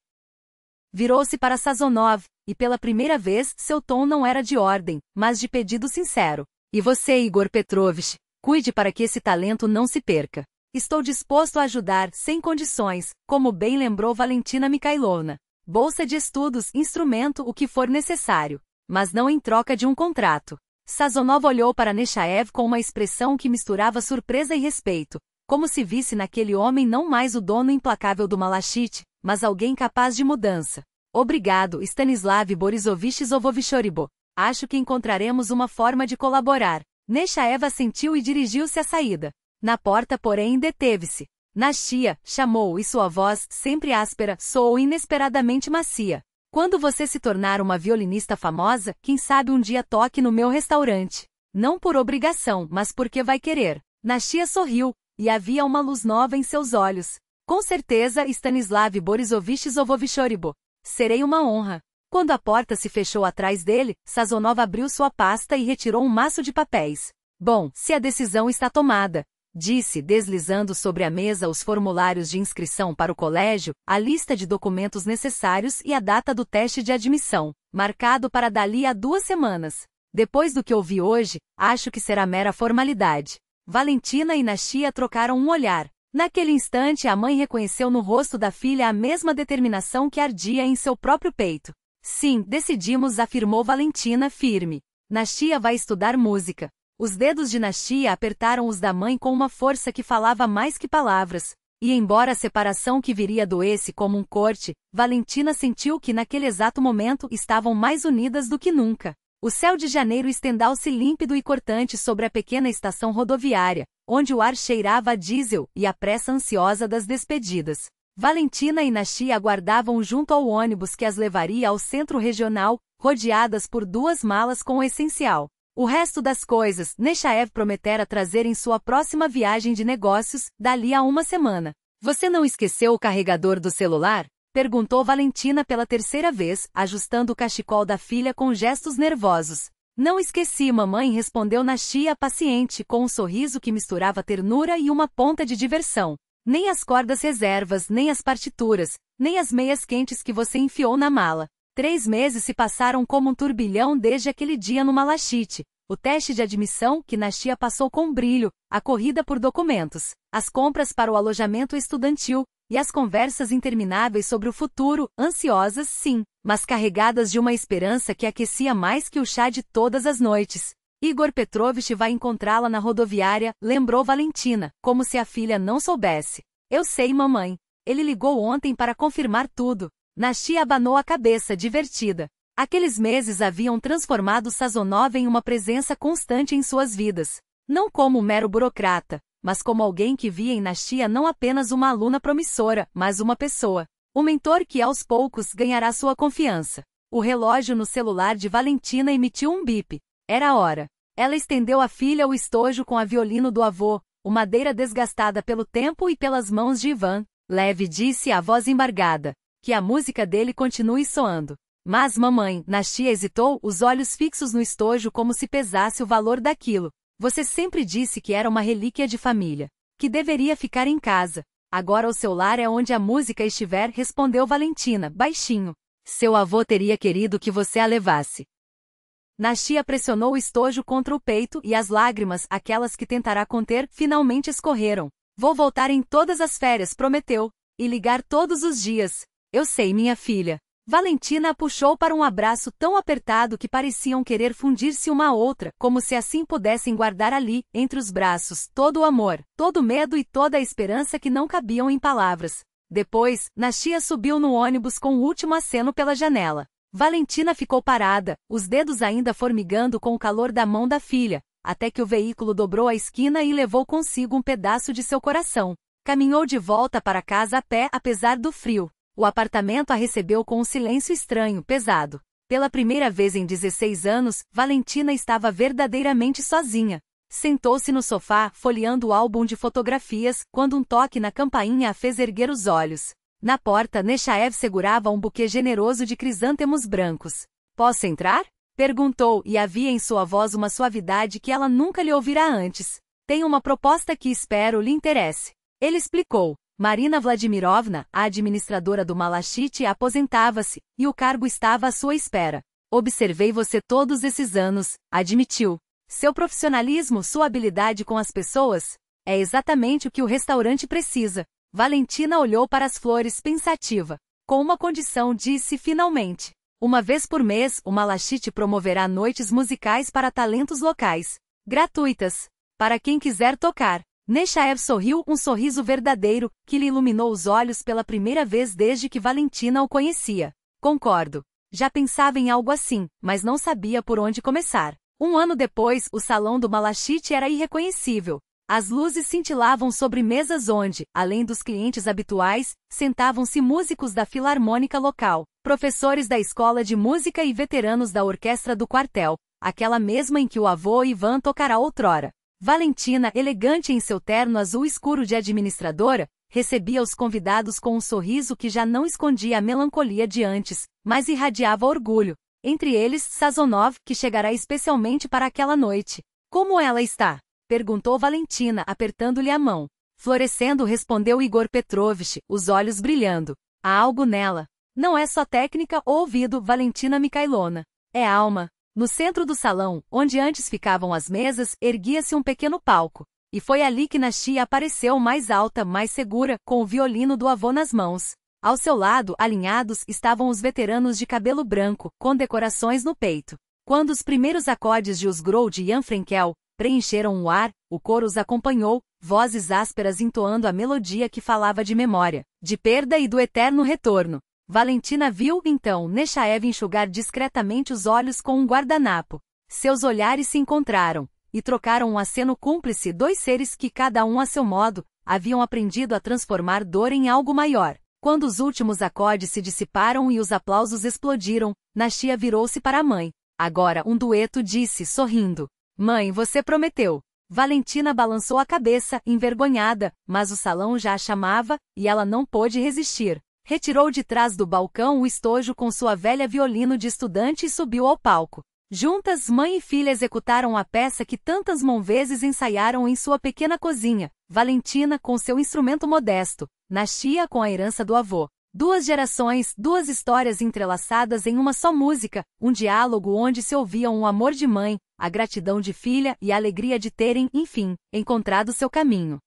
Virou-se para Sazonov, e pela primeira vez seu tom não era de ordem, mas de pedido sincero. E você, Igor Petrovich, cuide para que esse talento não se perca. Estou disposto a ajudar, sem condições, como bem lembrou Valentina Mikhailovna. Bolsa de estudos, instrumento, o que for necessário. Mas não em troca de um contrato. Sazonov olhou para Nechaev com uma expressão que misturava surpresa e respeito, como se visse naquele homem não mais o dono implacável do Malachite, mas alguém capaz de mudança. Obrigado, Stanislav Borisovich Zovovichoribo. Acho que encontraremos uma forma de colaborar. Nechaev assentiu e dirigiu-se à saída. Na porta, porém, deteve-se. Nastia, chamou, e sua voz, sempre áspera, soou inesperadamente macia. Quando você se tornar uma violinista famosa, quem sabe um dia toque no meu restaurante. Não por obrigação, mas porque vai querer. Nastia sorriu, e havia uma luz nova em seus olhos. Com certeza, Stanislav Borisovich Zovovichoribo. Serei uma honra. Quando a porta se fechou atrás dele, Sazonov abriu sua pasta e retirou um maço de papéis. Bom, se a decisão está tomada, disse, deslizando sobre a mesa os formulários de inscrição para o colégio, a lista de documentos necessários e a data do teste de admissão, marcado para dali a 2 semanas. Depois do que ouvi hoje, acho que será mera formalidade. Valentina e Nastia trocaram um olhar. Naquele instante, a mãe reconheceu no rosto da filha a mesma determinação que ardia em seu próprio peito. Sim, decidimos, afirmou Valentina firme. Nastia vai estudar música. Os dedos de Nastia apertaram os da mãe com uma força que falava mais que palavras. E embora a separação que viria doesse como um corte, Valentina sentiu que naquele exato momento estavam mais unidas do que nunca. O céu de janeiro estendeu-se límpido e cortante sobre a pequena estação rodoviária, onde o ar cheirava a diesel e a pressa ansiosa das despedidas. Valentina e Nashia aguardavam junto ao ônibus que as levaria ao centro regional, rodeadas por 2 malas com o essencial. O resto das coisas, Nechaev prometera trazer em sua próxima viagem de negócios, dali a 1 semana. Você não esqueceu o carregador do celular? Perguntou Valentina pela 3ª vez, ajustando o cachecol da filha com gestos nervosos. Não esqueci, mamãe, respondeu Nashia paciente, com um sorriso que misturava ternura e uma ponta de diversão. Nem as cordas reservas, nem as partituras, nem as meias quentes que você enfiou na mala. 3 meses se passaram como um turbilhão desde aquele dia no Malachite. O teste de admissão que Nashia passou com brilho, a corrida por documentos, as compras para o alojamento estudantil, e as conversas intermináveis sobre o futuro, ansiosas sim, mas carregadas de uma esperança que aquecia mais que o chá de todas as noites. Igor Petrovich vai encontrá-la na rodoviária, lembrou Valentina, como se a filha não soubesse. Eu sei, mamãe. Ele ligou ontem para confirmar tudo. Nashia abanou a cabeça, divertida. Aqueles meses haviam transformado Sazonov em uma presença constante em suas vidas. Não como um mero burocrata, mas como alguém que via em Nashia não apenas uma aluna promissora, mas uma pessoa. Um mentor que aos poucos ganhará sua confiança. O relógio no celular de Valentina emitiu um bip. Era a hora. Ela estendeu à filha o estojo com a violino do avô, o madeira desgastada pelo tempo e pelas mãos de Ivan. Leve, disse a voz embargada. Que a música dele continue soando. Mas, mamãe, Nashia hesitou, os olhos fixos no estojo como se pesasse o valor daquilo. Você sempre disse que era uma relíquia de família. Que deveria ficar em casa. Agora o seu lar é onde a música estiver, respondeu Valentina, baixinho. Seu avô teria querido que você a levasse. Nashia pressionou o estojo contra o peito e as lágrimas, aquelas que tentará conter, finalmente escorreram. Vou voltar em todas as férias, prometeu. E ligar todos os dias. Eu sei, minha filha. Valentina a puxou para um abraço tão apertado que pareciam querer fundir-se uma à outra, como se assim pudessem guardar ali, entre os braços, todo o amor, todo o medo e toda a esperança que não cabiam em palavras. Depois, Nashia subiu no ônibus com o último aceno pela janela. Valentina ficou parada, os dedos ainda formigando com o calor da mão da filha, até que o veículo dobrou a esquina e levou consigo um pedaço de seu coração. Caminhou de volta para casa a pé, apesar do frio. O apartamento a recebeu com um silêncio estranho, pesado. Pela primeira vez em 16 anos, Valentina estava verdadeiramente sozinha. Sentou-se no sofá, folheando o álbum de fotografias, quando um toque na campainha a fez erguer os olhos. Na porta, Nechaev segurava um buquê generoso de crisântemos brancos. Posso entrar? Perguntou, e havia em sua voz uma suavidade que ela nunca lhe ouvira antes. Tenho uma proposta que espero lhe interesse. Ele explicou. Marina Vladimirovna, a administradora do Malachite, aposentava-se, e o cargo estava à sua espera. Observei você todos esses anos, admitiu. Seu profissionalismo, sua habilidade com as pessoas, é exatamente o que o restaurante precisa. Valentina olhou para as flores pensativa. Com uma condição, disse finalmente. Uma vez por mês, o Malachite promoverá noites musicais para talentos locais. Gratuitas. Para quem quiser tocar. Nechaev sorriu, um sorriso verdadeiro, que lhe iluminou os olhos pela primeira vez desde que Valentina o conhecia. Concordo. Já pensava em algo assim, mas não sabia por onde começar. 1 ano depois, o salão do Malachite era irreconhecível. As luzes cintilavam sobre mesas onde, além dos clientes habituais, sentavam-se músicos da filarmônica local, professores da escola de música e veteranos da orquestra do quartel, aquela mesma em que o avô Ivan tocará outrora. Valentina, elegante em seu terno azul escuro de administradora, recebia os convidados com um sorriso que já não escondia a melancolia de antes, mas irradiava orgulho. Entre eles, Sazonov, que chegará especialmente para aquela noite. Como ela está? Perguntou Valentina, apertando-lhe a mão. Florescendo, respondeu Igor Petrovich, os olhos brilhando. Há algo nela. Não é só técnica ou ouvido, Valentina Mikhailona. É alma. No centro do salão, onde antes ficavam as mesas, erguia-se um pequeno palco. E foi ali que Nashia apareceu mais alta, mais segura, com o violino do avô nas mãos. Ao seu lado, alinhados, estavam os veteranos de cabelo branco, com decorações no peito. Quando os primeiros acordes de Usgrove de Jan Frenkel preencheram o ar, o coro os acompanhou, vozes ásperas entoando a melodia que falava de memória, de perda e do eterno retorno. Valentina viu, então, Nechaev enxugar discretamente os olhos com um guardanapo. Seus olhares se encontraram, e trocaram um aceno cúmplice, dois seres que, cada um a seu modo, haviam aprendido a transformar dor em algo maior. Quando os últimos acordes se dissiparam e os aplausos explodiram, Nastia virou-se para a mãe. Agora um dueto disse, sorrindo. Mãe, você prometeu. Valentina balançou a cabeça, envergonhada, mas o salão já a chamava, e ela não pôde resistir. Retirou de trás do balcão o estojo com sua velha violino de estudante e subiu ao palco. Juntas, mãe e filha executaram a peça que tantas vezes ensaiaram em sua pequena cozinha, Valentina com seu instrumento modesto, Nastia com a herança do avô. Duas gerações, duas histórias entrelaçadas em uma só música, um diálogo onde se ouviam o amor de mãe, a gratidão de filha e a alegria de terem, enfim, encontrado seu caminho.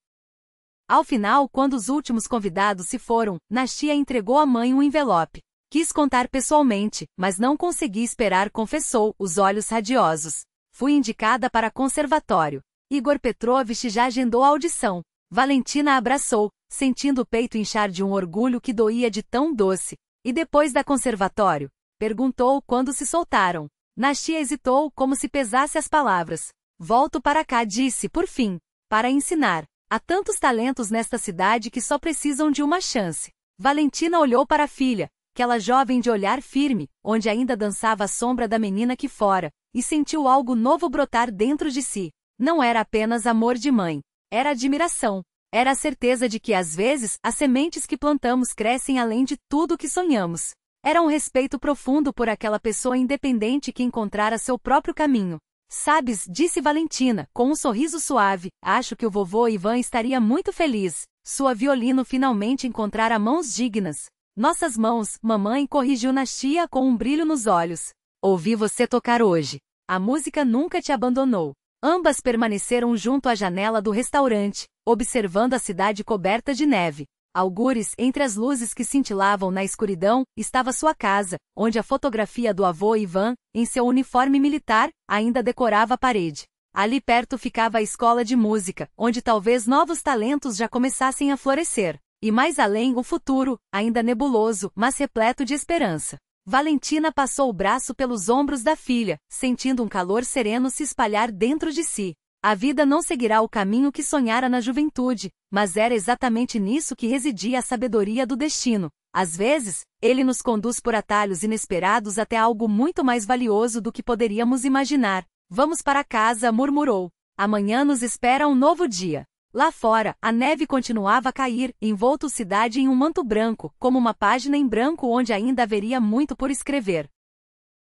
Ao final, quando os últimos convidados se foram, Nastia entregou à mãe um envelope. Quis contar pessoalmente, mas não consegui esperar, confessou, os olhos radiosos. Fui indicada para conservatório. Igor Petrovich já agendou a audição. Valentina a abraçou, sentindo o peito inchar de um orgulho que doía de tão doce. E depois da conservatório? Perguntou quando se soltaram. Nastia hesitou, como se pesasse as palavras. Volto para cá, disse, por fim. Para ensinar. Há tantos talentos nesta cidade que só precisam de uma chance. Valentina olhou para a filha, aquela jovem de olhar firme, onde ainda dançava a sombra da menina que fora, e sentiu algo novo brotar dentro de si. Não era apenas amor de mãe. Era admiração. Era a certeza de que, às vezes, as sementes que plantamos crescem além de tudo que sonhamos. Era um respeito profundo por aquela pessoa independente que encontrara seu próprio caminho. Sabes, disse Valentina, com um sorriso suave, acho que o vovô Ivan estaria muito feliz. Sua violino finalmente encontrara mãos dignas. Nossas mãos, mamãe, corrigiu Nastia com um brilho nos olhos. Ouvi você tocar hoje. A música nunca te abandonou. Ambas permaneceram junto à janela do restaurante, observando a cidade coberta de neve. Algures, entre as luzes que cintilavam na escuridão, estava sua casa, onde a fotografia do avô Ivan, em seu uniforme militar, ainda decorava a parede. Ali perto ficava a escola de música, onde talvez novos talentos já começassem a florescer. E mais além, o futuro, ainda nebuloso, mas repleto de esperança. Valentina passou o braço pelos ombros da filha, sentindo um calor sereno se espalhar dentro de si. A vida não seguirá o caminho que sonhara na juventude, mas era exatamente nisso que residia a sabedoria do destino. Às vezes, ele nos conduz por atalhos inesperados até algo muito mais valioso do que poderíamos imaginar. Vamos para casa, murmurou. Amanhã nos espera um novo dia. Lá fora, a neve continuava a cair, envolto a cidade em um manto branco, como uma página em branco onde ainda haveria muito por escrever.